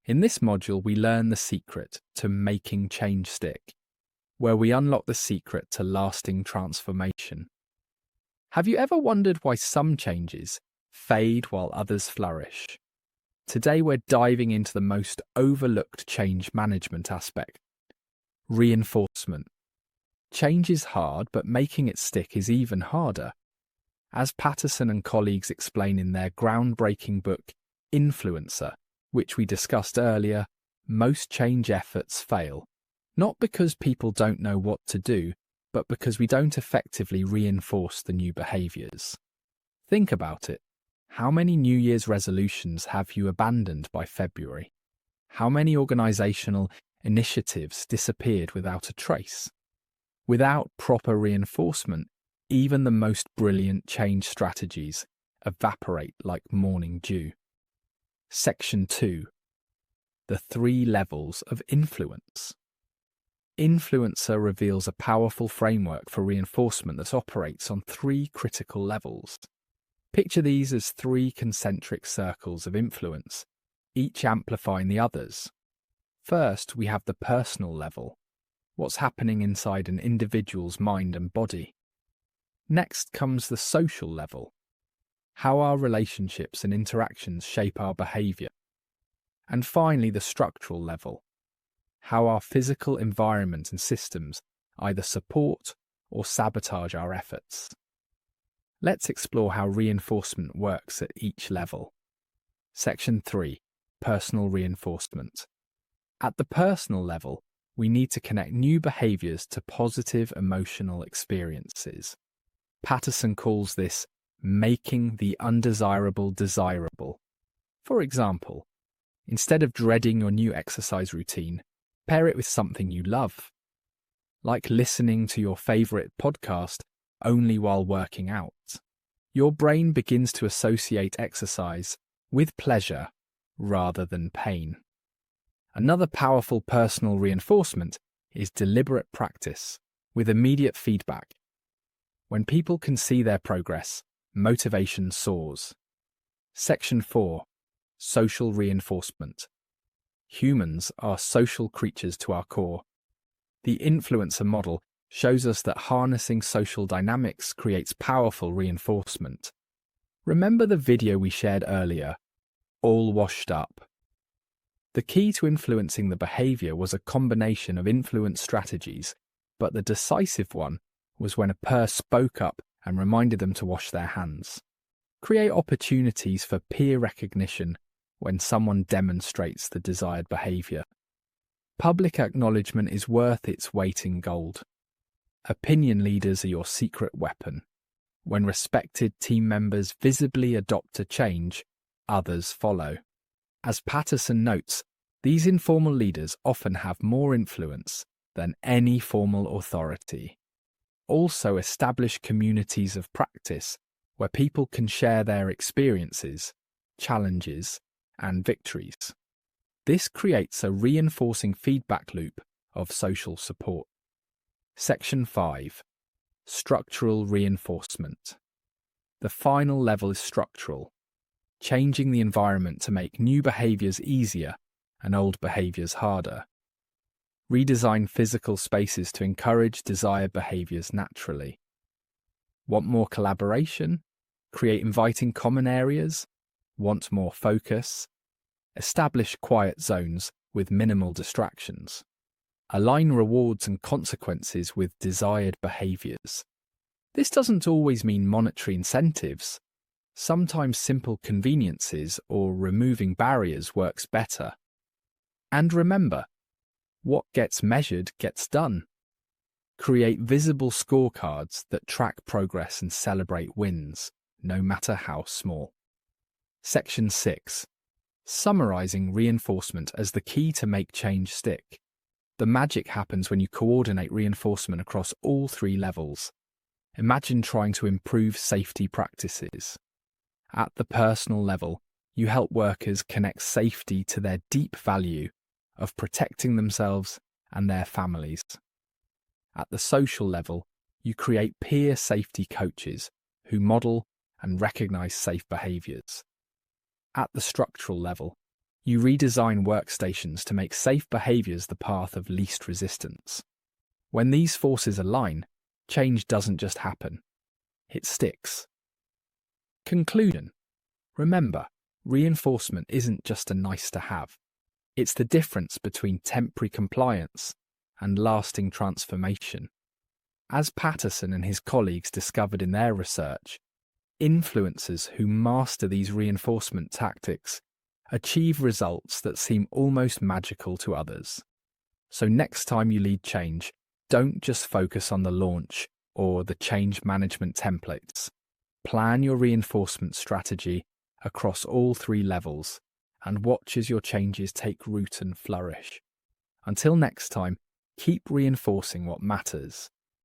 In this module, we learn the secret to making change stick, where we unlock the secret to lasting transformation. Have you ever wondered why some changes fade while others flourish? Today, we're diving into the most overlooked change management aspect: reinforcement. Change is hard, but making it stick is even harder. As Patterson and colleagues explain in their groundbreaking book, Influencer, which we discussed earlier, most change efforts fail, not because people don't know what to do, but because we don't effectively reinforce the new behaviours. Think about it. How many New Year's resolutions have you abandoned by February? How many organisational initiatives disappeared without a trace? Without proper reinforcement, even the most brilliant change strategies evaporate like morning dew. Section 2. The 3 levels of influence. Influencer reveals a powerful framework for reinforcement that operates on 3 critical levels. Picture these as 3 concentric circles of influence, each amplifying the others. First, we have the personal level, what's happening inside an individual's mind and body. Next comes the social level, how our relationships and interactions shape our behaviour. And finally, the structural level, how our physical environment and systems either support or sabotage our efforts. Let's explore how reinforcement works at each level. Section 3. Personal reinforcement. At the personal level, we need to connect new behaviours to positive emotional experiences. Patterson calls this making the undesirable desirable. For example, instead of dreading your new exercise routine, pair it with something you love, like listening to your favourite podcast only while working out. Your brain begins to associate exercise with pleasure rather than pain. Another powerful personal reinforcement is deliberate practice with immediate feedback. When people can see their progress, motivation soars. Section 4. Social reinforcement. Humans are social creatures to our core. The influencer model shows us that harnessing social dynamics creates powerful reinforcement. Remember the video we shared earlier, All Washed Up? The key to influencing the behaviour was a combination of influence strategies, but the decisive one was when a peer spoke up and reminded them to wash their hands. Create opportunities for peer recognition when someone demonstrates the desired behaviour. Public acknowledgement is worth its weight in gold. Opinion leaders are your secret weapon. When respected team members visibly adopt a change, others follow. As Patterson notes, these informal leaders often have more influence than any formal authority. Also, establish communities of practice where people can share their experiences, challenges, and victories. This creates a reinforcing feedback loop of social support. Section 5. Structural reinforcement. The final level is structural, changing the environment to make new behaviours easier and old behaviours harder. Redesign physical spaces to encourage desired behaviours naturally. Want more collaboration? Create inviting common areas? Want more focus? Establish quiet zones with minimal distractions. Align rewards and consequences with desired behaviours. This doesn't always mean monetary incentives. Sometimes simple conveniences or removing barriers works better. And remember, what gets measured gets done. Create visible scorecards that track progress and celebrate wins, no matter how small. Section 6. Summarising reinforcement as the key to make change stick. The magic happens when you coordinate reinforcement across all 3 levels. Imagine trying to improve safety practices. At the personal level, you help workers connect safety to their deep value of protecting themselves and their families. At the social level, you create peer safety coaches who model and recognise safe behaviours. At the structural level, You redesign workstations to make safe behaviors the path of least resistance. When these forces align, change doesn't just happen. It sticks. Conclusion. Remember, reinforcement isn't just a nice to have. It's the difference between temporary compliance and lasting transformation. As Patterson and his colleagues discovered in their research, influencers who master these reinforcement tactics achieve results that seem almost magical to others. So next time you lead change, don't just focus on the launch or the change management templates. Plan your reinforcement strategy across all 3 levels and watch as your changes take root and flourish. Until next time, keep reinforcing what matters